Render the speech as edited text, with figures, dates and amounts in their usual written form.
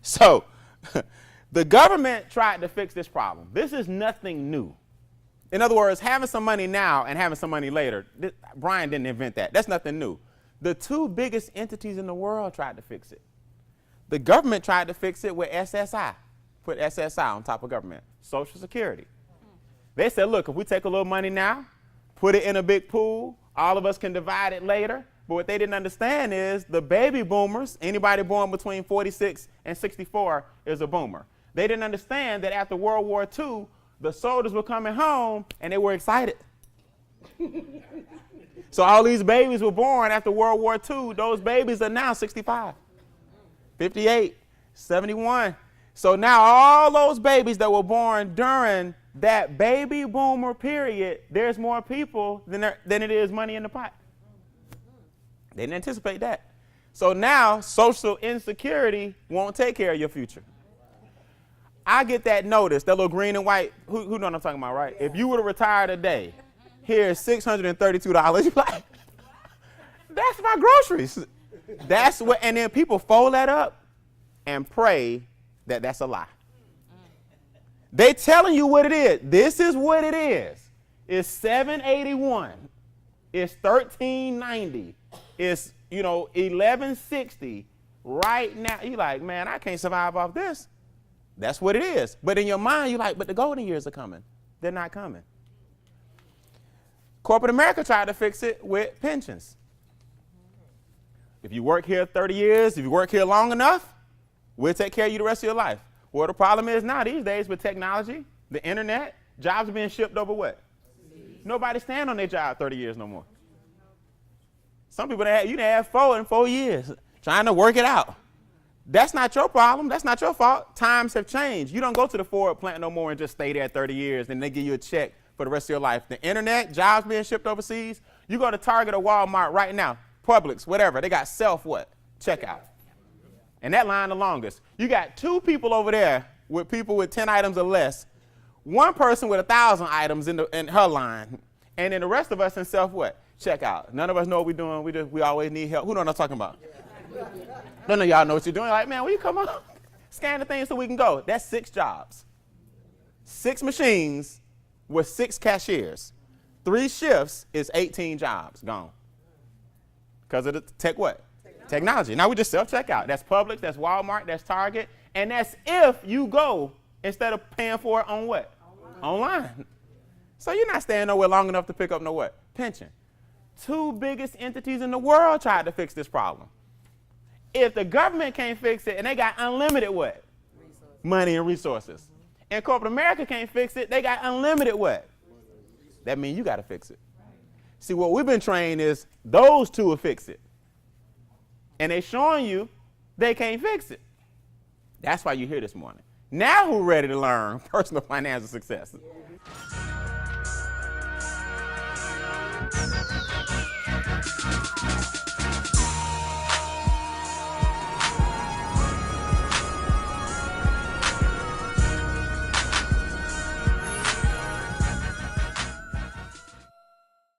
So the government tried to fix this problem. This is nothing new. In other words, having some money now and having some money later, Brian didn't invent that. That's nothing new. The two biggest entities in the world tried to fix it. The government tried to fix it with SSI, put SSI on top of government, Social Security. They said, look, if we take a little money now, put it in a big pool, all of us can divide it later. But what they didn't understand is the baby boomers, anybody born between 46 and 64 is a boomer. They didn't understand that after World War II, the soldiers were coming home and they were excited. So all these babies were born after World War II. Those babies are now 65, 58, 71. So now all those babies that were born during that baby boomer period, there's more people than it is money in the pot. They didn't anticipate that. So now social insecurity won't take care of your future. I get that notice, that little green and white, who know what I'm talking about, right? If you were to retire today, here's $632. You're like, that's my groceries. That's what, and then people fold that up and pray that that's a lie. They telling you what it is. This is what it is. It's $781. It's $1390. It's, $1160 right now. You're like, man, I can't survive off this. That's what it is. But in your mind, you're like, but the golden years are coming. They're not coming. Corporate America tried to fix it with pensions. If you work here 30 years, if you work here long enough, we'll take care of you the rest of your life. Well, the problem is now these days with technology, the internet, jobs are being shipped over what? Nobody stand on their job 30 years no more. Some people, you done have 4 in 4 years trying to work it out. That's not your problem. That's not your fault. Times have changed. You don't go to the Ford plant no more and just stay there 30 years and they give you a check for the rest of your life. The internet, jobs being shipped overseas. You go to Target or Walmart right now, Publix, whatever. They got self what? Checkout. And that line the longest. You got 2 people over there with people with 10 items or less. One person with 1,000 items in her line. And then the rest of us in self what? Checkout. None of us know what we're doing. We always need help. Who know what I'm talking about? None of y'all know what you're doing. Like, man, will you come on? Scan the thing so we can go. That's 6 jobs. 6 machines with 6 cashiers. 3 shifts is 18 jobs gone. Because of the tech what? Technology. Now we just self-checkout. That's Publix, that's Walmart, that's Target. And that's if you go instead of paying for it on what? Online. So you're not staying nowhere long enough to pick up no what? Pension. 2 biggest entities in the world tried to fix this problem. If the government can't fix it and they got unlimited what? Money and resources. And corporate America can't fix it, they got unlimited what? That means you got to fix it. See, what we've been trained is those 2 will fix it. And they're showing you they can't fix it. That's why you're here this morning. Now who's ready to learn personal financial success?